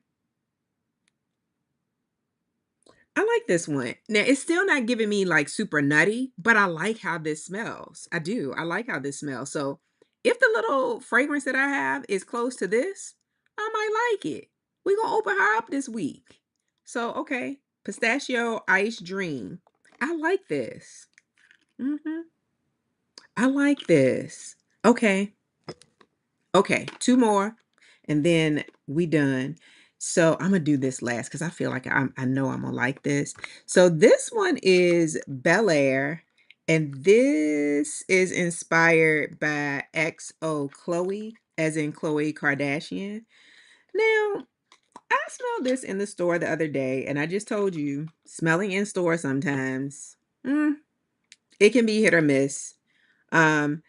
I like this one. Now, it's still not giving me like super nutty, but I like how this smells. I do. I like how this smells. So, if the little fragrance that I have is close to this, I might like it. We're going to open her up this week. So, okay. Pistachio Ice Dream. I like this. I like this. Okay. Okay, 2 more, and then we done. So, Imma do this last because I feel like I know Imma like this. So, this one is Bel Air, and this is inspired by XO Chloe, as in Khloe Kardashian. Now, I smelled this in the store the other day, and I just told you, smelling in store sometimes, it can be hit or miss. Um,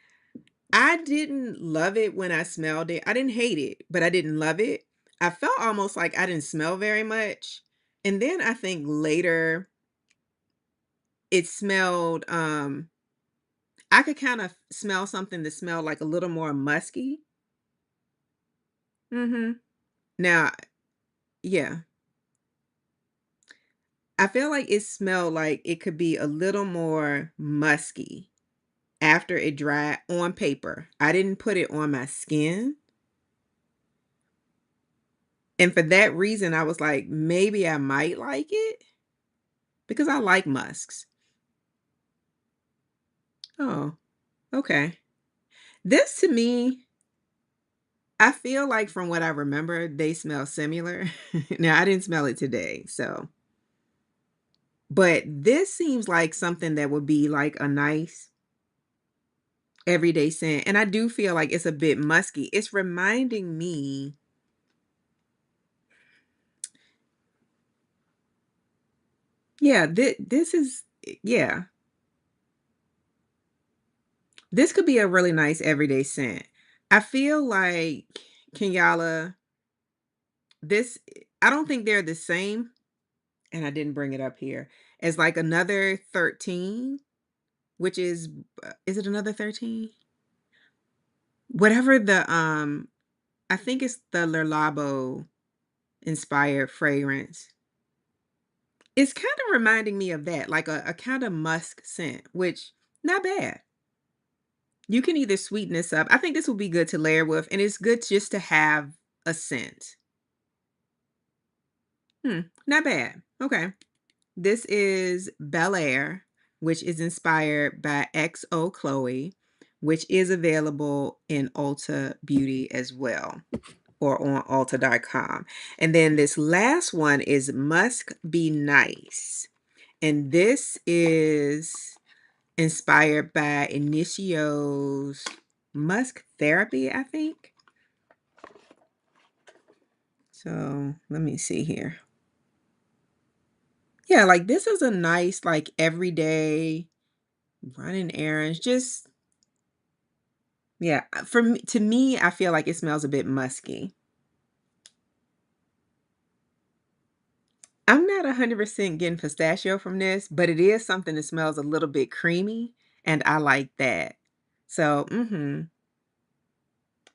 I didn't love it when I smelled it. I didn't hate it, but I didn't love it. I felt almost like I didn't smell very much. And then I think later it smelled I could kind of smell something that smelled like a little more musky. Mhm. Now, yeah. I feel like it smelled like it could be a little more musky after it dried on paper. I didn't put it on my skin. And for that reason, I was like, maybe I might like it because I like musks. Oh, okay. This to me, I feel like from what I remember, they smell similar. Now, I didn't smell it today, so but this seems like something that would be like a nice everyday scent. And I do feel like it's a bit musky. It's reminding me, yeah, this is, yeah, this could be a really nice everyday scent. I feel like Kenyala, this, I don't think they're the same, and I didn't bring it up here, as like another 13, which is it another 13? Whatever I think it's the Lerlabo inspired fragrance. It's kind of reminding me of that, like a kind of musk scent, which not bad. You can either sweeten this up. I think this will be good to layer with, and it's good just to have a scent. Not bad. Okay. This is Bel Air, which is inspired by XO Chloe, which is available in Ulta Beauty as well, or on Ulta.com. And then this last one is Musk Be Nice. And this is inspired by Initio's Musk Therapy, I think. So let me see here. Yeah, like this is a nice, like everyday running errands. Just, yeah, for me, to me, I feel like it smells a bit musky. I'm not 100% getting pistachio from this, but it is something that smells a little bit creamy, and I like that. So,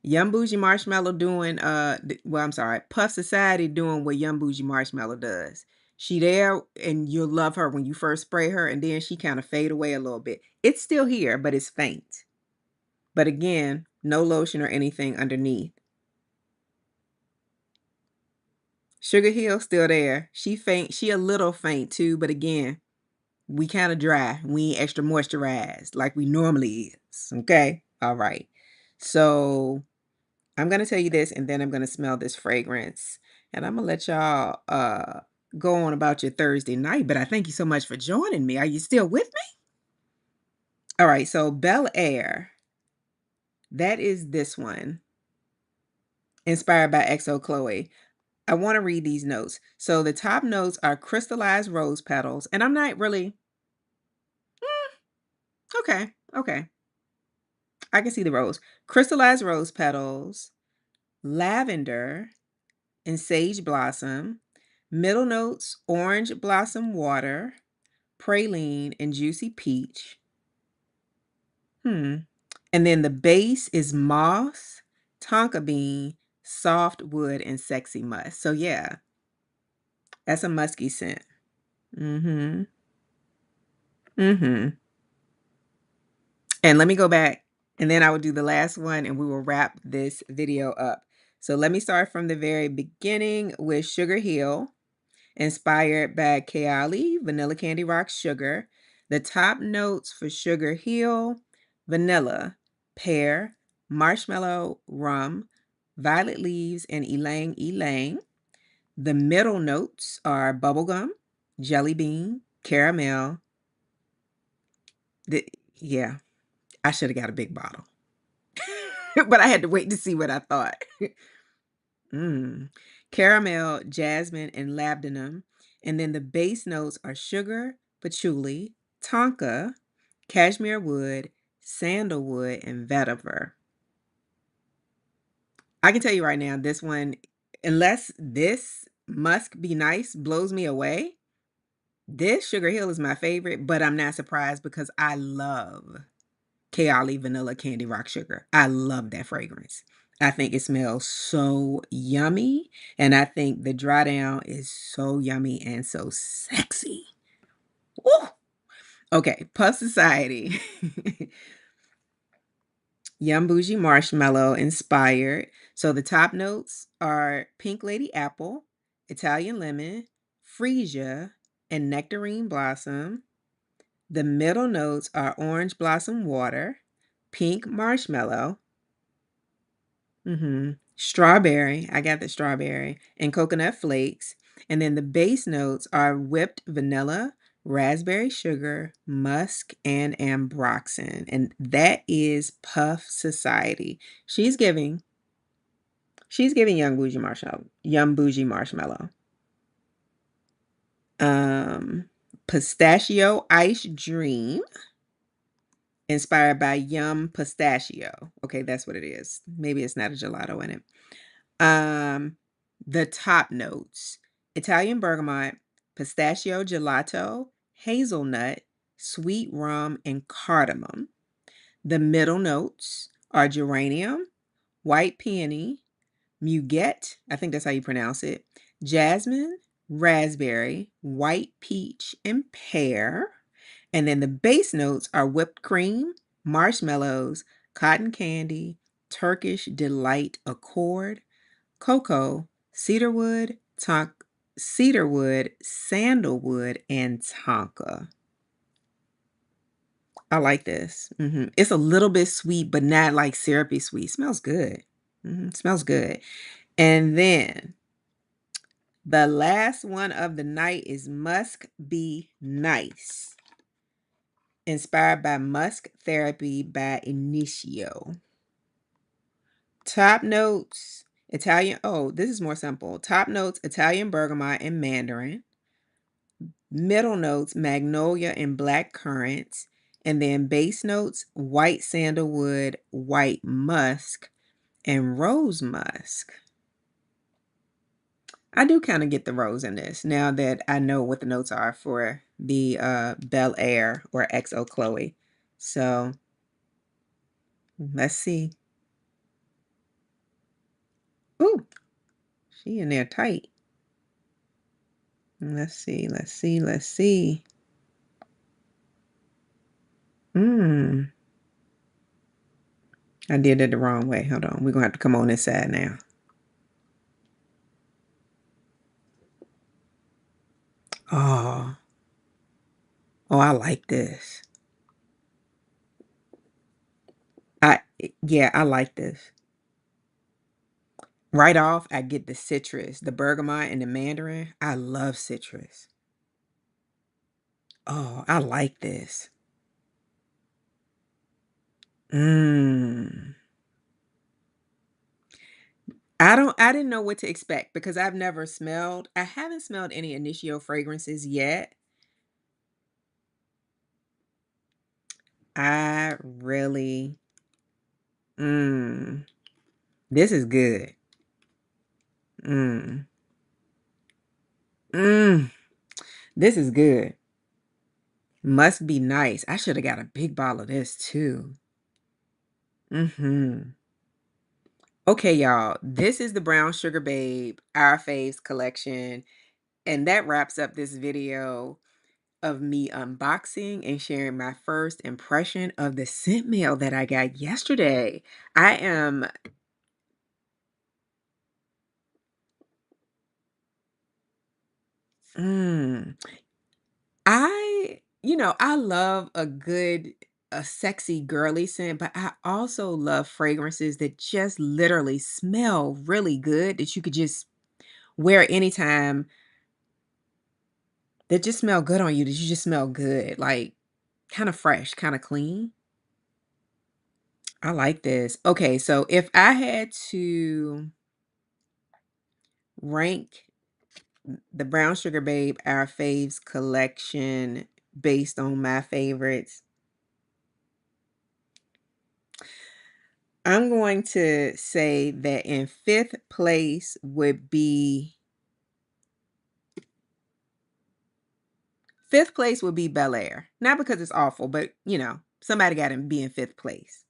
Yum Bougie Marshmallow doing, well, I'm sorry, Puff Society doing what Yum Bougie Marshmallow does. She there, and you'll love her when you first spray her, and then she kind of fade away a little bit. It's still here, but it's faint. But again, no lotion or anything underneath. Sugar Hill still there. She faint. She a little faint too, but again, we kind of dry. We ain't extra moisturized like we normally is. Okay? All right. So I'm gonna tell you this, and then I'm gonna smell this fragrance. And I'm gonna let y'all go on about your Thursday night. But I thank you so much for joining me. Are you still with me? All right, so Bel Air. That is this one. Inspired by XO Chloe. I want to read these notes. So the top notes are crystallized rose petals, and I'm not really okay. I can see the rose. Crystallized rose petals, lavender, and sage blossom. Middle notes, orange blossom water, praline, and juicy peach. And then the base is moss, tonka bean, soft wood, and sexy musk. So yeah, that's a musky scent. Mm-hmm. Mm-hmm. And let me go back, and then I will do the last one, and we will wrap this video up. So let me start from the very beginning with Sugar Hill, inspired by Kayali, Vanilla Candy Rock Sugar. The top notes for Sugar Hill: vanilla, pear, marshmallow, rum, violet leaves, and ylang ylang. The middle notes are bubblegum, jelly bean, caramel. Yeah, I should have got a big bottle. But I had to wait to see what I thought. Caramel, jasmine, and labdanum. And then the base notes are sugar, patchouli, tonka, cashmere wood, sandalwood, and vetiver. I can tell you right now, this one, unless this musk be nice blows me away, this Sugar Hill is my favorite, but I'm not surprised because I love Kayali Vanilla Candy Rock Sugar. I love that fragrance. I think it smells so yummy, and I think the dry down is so yummy and so sexy. Woo! Okay, Puff Society. Yum Bougie Marshmallow inspired. So the top notes are Pink Lady Apple, Italian Lemon, Freesia, and Nectarine Blossom. The middle notes are Orange Blossom Water, Pink Marshmallow, strawberry, I got the strawberry, and coconut flakes. And then the base notes are whipped vanilla, raspberry sugar, musk, and ambroxan. And that is Puff Society. She's giving Young Bougie Marshmallow. Pistachio Ice Dream, inspired by Yum Pistachio. Okay, that's what it is. Maybe it's not a gelato in it. The top notes: Italian bergamot, pistachio gelato, hazelnut, sweet rum, and cardamom. The middle notes are geranium, white peony, muguet, I think that's how you pronounce it, jasmine, raspberry, white peach, and pear. And then the base notes are whipped cream, marshmallows, cotton candy, Turkish delight accord, cocoa, cedarwood, sandalwood, and tonka. I like this. It's a little bit sweet, but not like syrupy sweet. Smells good. Smells good. And then the last one of the night is Musk Be Nice, inspired by Musk Therapy by Initio. Top notes, Italian. Oh, this is more simple. Top notes, Italian bergamot and mandarin. Middle notes, magnolia and black currant. And then base notes, white sandalwood, white musk, and rose musk. I do kind of get the rose in this now that I know what the notes are for the Bel Air or XO Chloe. So let's see. Ooh, she in there tight. Let's see, let's see, let's see. I did it the wrong way. Hold on. We're going to have to come on this side now. Oh. Oh, I like this. Yeah, I like this. Right off, I get the citrus, the bergamot and the mandarin. I love citrus. Oh, I like this. Mmm. I didn't know what to expect because I haven't smelled any Initio fragrances yet. I really, mmm. This is good. Mmm. Mmm. This is good. Must be nice. I should have got a big bottle of this too. Mm-hmm. Okay, y'all. This is the Brown Sugar Babe, Our Faves Collection. And that wraps up this video of me unboxing and sharing my first impression of the scent mail that I got yesterday. I am mm, I love a sexy girly scent, but I also love fragrances that just literally smell really good that you could just wear anytime, that just smell good on you, that you just smell good, like kind of fresh, kind of clean. I like this. Okay, so if I had to rank the Brown Sugar Babe Our Faves Collection based on my favorites, I'm going to say that in fifth place would be Bel Air. Not because it's awful, but somebody got to be in fifth place.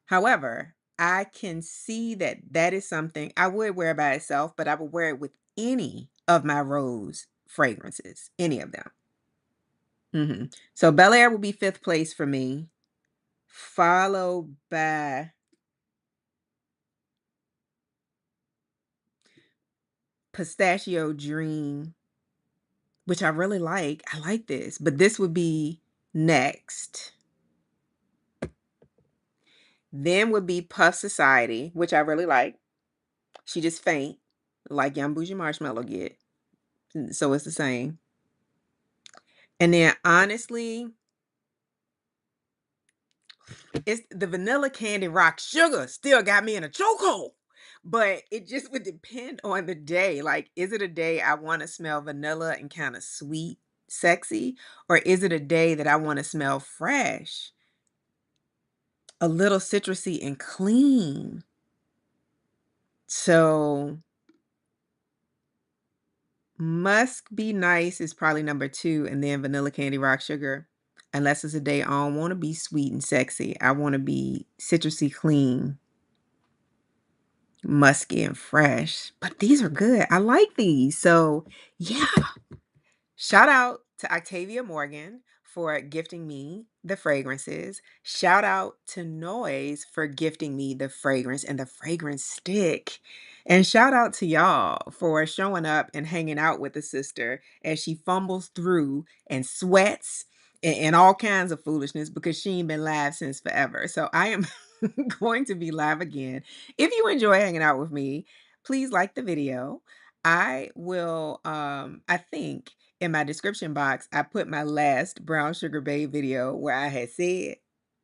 However, I can see that that is something I would wear by itself, but I would wear it with any of my rose fragrances, any of them. So Bel Air will be fifth place for me, followed by Pistachio Dream, which I really like. I like this, but this would be next. Then would be Puff Society, which I really like. She just faint, like Young Bougie Marshmallow get. So it's the same. And then honestly, it's the Vanilla Candy Rock Sugar still got me in a chokehold. But it just would depend on the day. Like, is it a day I want to smell vanilla and kind of sweet, sexy? Or is it a day that I want to smell fresh, a little citrusy and clean? So Musk Be Nice is probably number 2, and then Vanilla Candy Rock Sugar. Unless it's a day I don't want to be sweet and sexy. I want to be citrusy clean, musky and fresh. But these are good. I like these. So yeah. Shout out to Octavia Morgan for gifting me the fragrances. Shout out to Noyz for gifting me the fragrance and the fragrance stick. And shout out to y'all for showing up and hanging out with the sister as she fumbles through and sweats and all kinds of foolishness because she ain't been live since forever. So I am going to be live again. If you enjoy hanging out with me, please like the video. I will, I think in my description box, I put my last Brown Sugar Babe video where I had said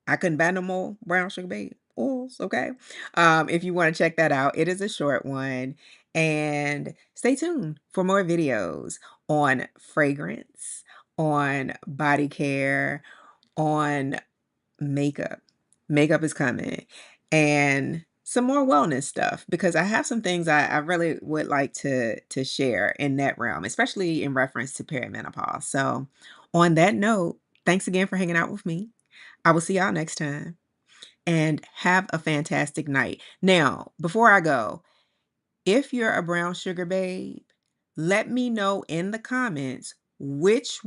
I couldn't buy no more Brown Sugar Babe oils, okay? If you want to check that out, it is a short one. And stay tuned for more videos on fragrance, on body care, on makeup. Makeup is coming. And some more wellness stuff because I have some things I really would like to share in that realm, especially in reference to perimenopause. So, on that note, thanks again for hanging out with me. I will see y'all next time and have a fantastic night. Now, before I go, if you're a brown sugar babe, let me know in the comments which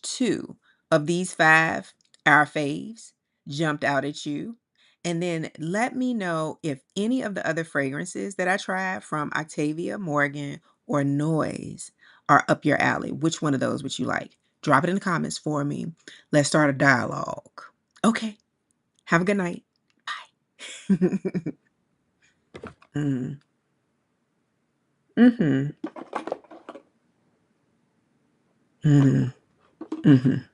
two of these five, our faves, jumped out at you. And then let me know if any of the other fragrances that I tried from Octavia Morgan or Noyz are up your alley. Which one of those would you like? Drop it in the comments for me. Let's start a dialogue. Okay. Have a good night. Bye. mm. Mm-hmm. Mm-hmm. Mm-hmm.